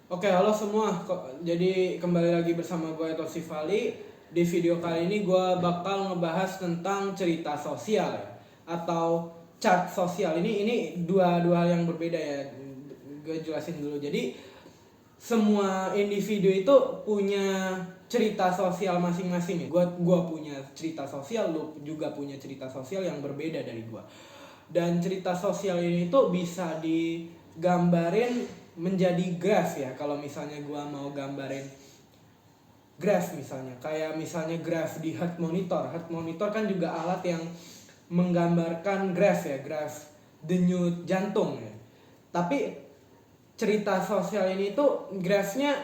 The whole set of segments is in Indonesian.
Oke, halo semua. Jadi kembali lagi bersama gue Tosi Fali. Di video kali ini gue bakal ngebahas tentang cerita sosial ya, atau chart sosial. Ini dua hal yang berbeda ya. Gue jelasin dulu. Jadi semua individu itu punya cerita sosial masing-masing ya. Gua punya cerita sosial, lu juga punya cerita sosial yang berbeda dari gua. Dan cerita sosial ini tuh bisa digambarin menjadi graf ya. Kalau misalnya gua mau gambarin graf misalnya, kayak misalnya graf di heart monitor. Heart monitor kan juga alat yang menggambarkan graf ya, graf denyut jantung ya. Tapi cerita sosial ini tuh grafnya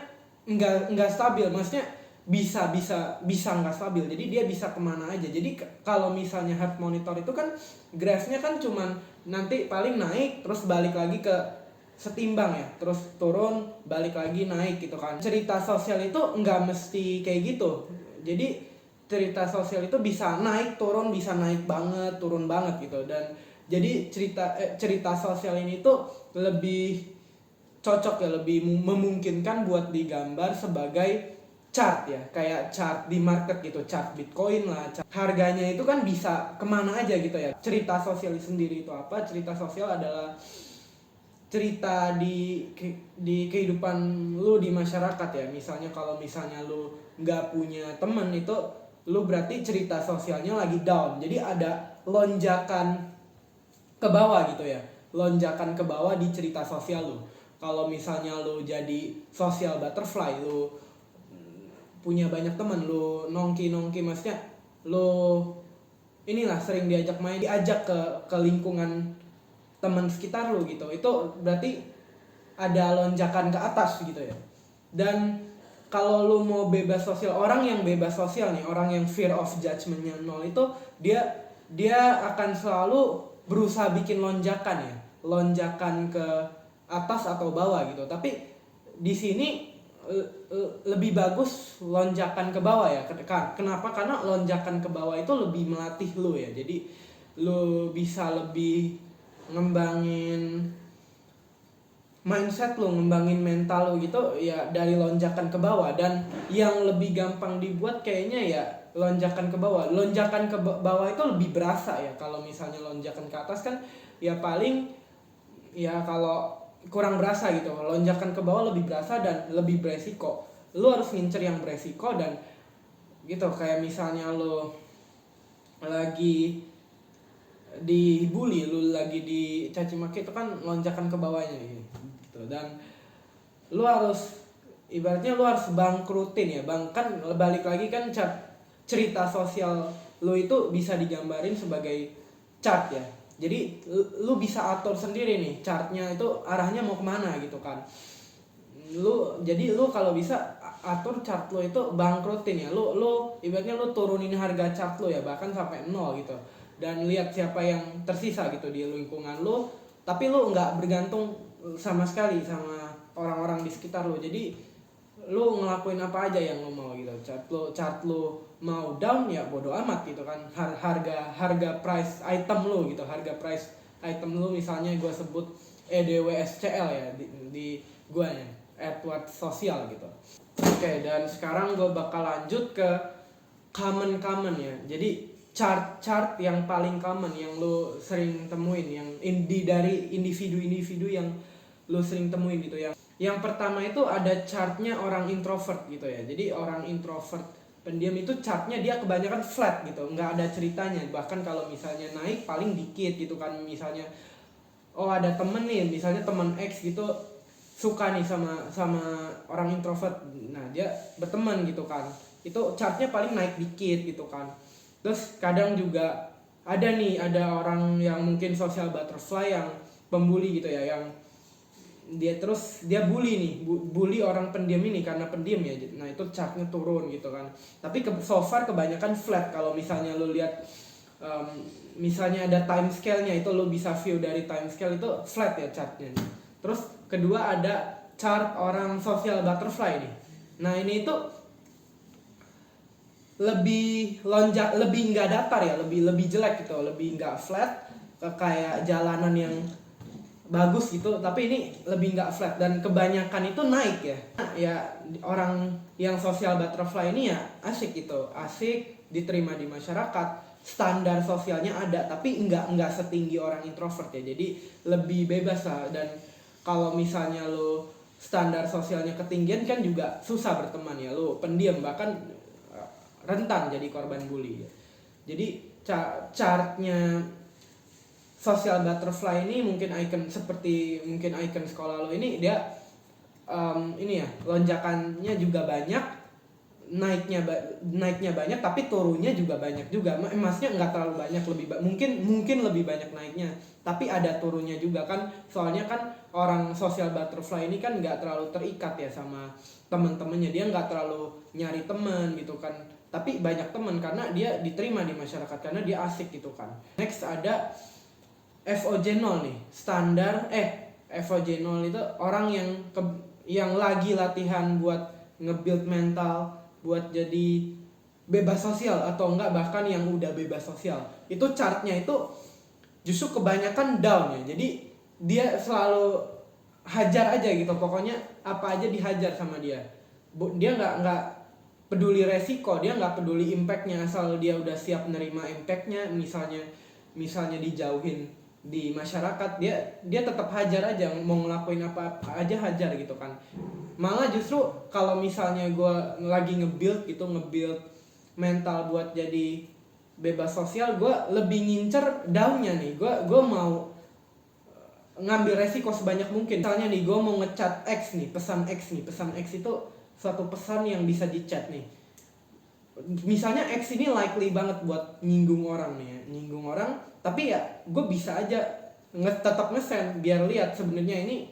nggak stabil, maksudnya bisa nggak stabil, jadi dia bisa kemana aja. Jadi kalau misalnya heart monitor itu kan grafnya kan cuman nanti paling naik terus balik lagi ke setimbang ya, terus turun balik lagi naik gitu kan. Cerita sosial itu nggak mesti kayak gitu. Jadi cerita sosial itu bisa naik turun, bisa naik banget turun banget gitu. Dan jadi cerita sosial ini tuh lebih cocok ya, lebih memungkinkan buat digambar sebagai chart ya, kayak chart di market gitu, chart Bitcoin lah. Harganya itu kan bisa kemana aja gitu ya. Cerita sosial sendiri itu apa? Cerita sosial adalah cerita di kehidupan lu di masyarakat ya. Misalnya kalau misalnya lu nggak punya temen, itu lu berarti cerita sosialnya lagi down. Jadi ada lonjakan ke bawah gitu ya, lonjakan ke bawah di cerita sosial lu. Kalau misalnya lu jadi social butterfly, lu punya banyak teman, lu nongki maksudnya lu inilah sering diajak ke lingkungan teman sekitar lu gitu, itu berarti ada lonjakan ke atas gitu ya. Dan kalau lu mau bebas sosial, orang yang bebas sosial nih, orang yang fear of judgment-nya nol, itu dia akan selalu berusaha bikin lonjakan ya, lonjakan ke atas atau bawah gitu. Tapi di sini lebih bagus lonjakan ke bawah ya. Kenapa? Karena lonjakan ke bawah itu lebih melatih lu ya. Jadi lu bisa lebih ngembangin mindset lu, ngembangin mental lu gitu ya dari lonjakan ke bawah. Dan yang lebih gampang dibuat kayaknya ya lonjakan ke bawah. Lonjakan ke bawah itu lebih berasa ya. Kalau misalnya lonjakan ke atas kan ya paling ya kalau kurang berasa gitu. Lonjakan ke bawah lebih berasa dan lebih beresiko. Lu harus ngincer yang beresiko dan gitu. Kayak misalnya lu lagi dibully, lu lagi dicaci maki, itu kan lonjakan ke bawahnya gitu. Dan lu harus ibaratnya lu harus bangkrutin ya, kan balik lagi kan cerita sosial lu itu bisa digambarin sebagai chart ya. Jadi lu bisa atur sendiri nih chartnya itu arahnya mau kemana gitu kan. Jadi lu kalau bisa atur chart lu itu bangkrutin ya. Lu ibaratnya lu turunin harga chart lu ya, bahkan sampai nol gitu. Dan lihat siapa yang tersisa gitu di lingkungan lu. Tapi lu nggak bergantung sama sekali sama orang-orang di sekitar lu. Jadi lu ngelakuin apa aja yang lu mau gitu. Chart lu mau down ya bodo amat gitu kan. Harga price item lu gitu, harga price item lu misalnya gue sebut EDWSCL ya di gue ya, Edward Sosial gitu. Oke, dan sekarang gue bakal lanjut ke common ya. Jadi chart yang paling common yang lu sering temuin, yang dari individu yang lu sering temuin gitu. Yang pertama itu ada chartnya orang introvert gitu ya. Jadi orang introvert pendiam itu chartnya dia kebanyakan flat gitu, nggak ada ceritanya. Bahkan kalau misalnya naik paling dikit gitu kan. Misalnya oh ada temen nih, misalnya temen X gitu suka nih sama orang introvert, nah dia berteman gitu kan, itu chartnya paling naik dikit gitu kan. Terus kadang juga ada orang yang mungkin social butterfly yang pembuli gitu ya, yang dia bully orang pendiam ini karena pendiam ya. Nah itu chartnya turun gitu kan. Tapi so far kebanyakan flat. Kalau misalnya lu lihat misalnya ada time scale-nya, itu lu bisa view dari time scale, itu flat ya chartnya. Terus kedua ada chart orang social butterfly nih. Nah ini itu lebih lonjak, lebih nggak datar ya, lebih jelek gitu, lebih nggak flat, kayak jalanan yang bagus gitu, tapi ini lebih nggak flat dan kebanyakan itu naik ya. Ya orang yang social butterfly ini ya asik gitu, asik diterima di masyarakat, standar sosialnya ada, tapi nggak setinggi orang introvert ya. Jadi lebih bebas lah. Dan kalau misalnya lo standar sosialnya ketinggian kan juga susah berteman ya, lo pendiam bahkan rentan jadi korban bully ya. Jadi chartnya social butterfly ini mungkin icon seperti mungkin icon sekolah lo ini, dia ini ya lonjakannya juga banyak, naiknya banyak, tapi turunnya juga banyak juga. Maksudnya nggak terlalu banyak, mungkin lebih banyak naiknya, tapi ada turunnya juga kan. Soalnya kan orang social butterfly ini kan nggak terlalu terikat ya sama teman-temannya, dia nggak terlalu nyari teman gitu kan, tapi banyak teman karena dia diterima di masyarakat karena dia asik gitu kan. Next ada FOJ0 nih, standar FOJ0 itu orang yang lagi latihan buat nge-build mental, buat jadi bebas sosial atau enggak bahkan yang udah bebas sosial. Itu chartnya itu justru kebanyakan down ya. Jadi dia selalu hajar aja gitu, pokoknya apa aja dihajar sama dia. Dia nggak peduli resiko, dia nggak peduli impactnya, asal dia udah siap nerima impactnya. Misalnya dijauhin di masyarakat, dia tetap hajar aja, mau ngelakuin apa aja hajar gitu kan. Malah justru kalau misalnya gue lagi nge-build mental buat jadi bebas sosial, gue lebih ngincer downnya nih. Gue mau ngambil resiko sebanyak mungkin. Misalnya nih gue mau ngechat X nih, pesan X itu suatu pesan yang bisa dicat nih. Misalnya X ini likely banget buat nyinggung orang nih ya, tapi ya gue bisa aja tetap nge-send biar lihat sebenarnya ini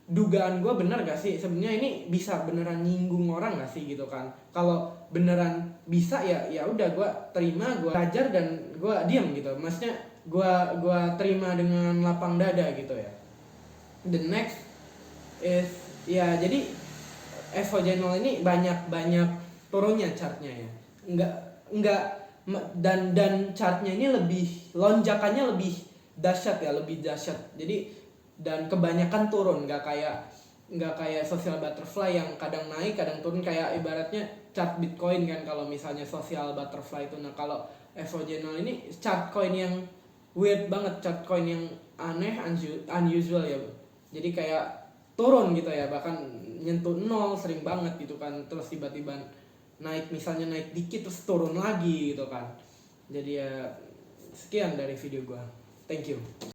dugaan gue bener gak sih, sebenarnya ini bisa beneran nyinggung orang gak sih gitu kan. Kalau beneran bisa ya udah gue terima, gue ajar dan gue diam gitu. Maksudnya gue terima dengan lapang dada gitu ya. The next is ya, jadi FOJ0 ini banyak turunnya chartnya ya. Enggak dan chartnya ini lonjakannya lebih dahsyat. Jadi dan kebanyakan turun, nggak kayak social butterfly yang kadang naik kadang turun, kayak ibaratnya chart Bitcoin kan. Kalau misalnya social butterfly itu, nah kalau FOJ0 ini chart coin yang weird banget, chart coin yang aneh, unusual ya. Jadi kayak turun gitu ya, bahkan nyentuh 0 sering banget gitu kan, terus tiba-tiba naik, misalnya naik dikit terus turun lagi gitu kan. Jadi ya sekian dari video gua, thank you.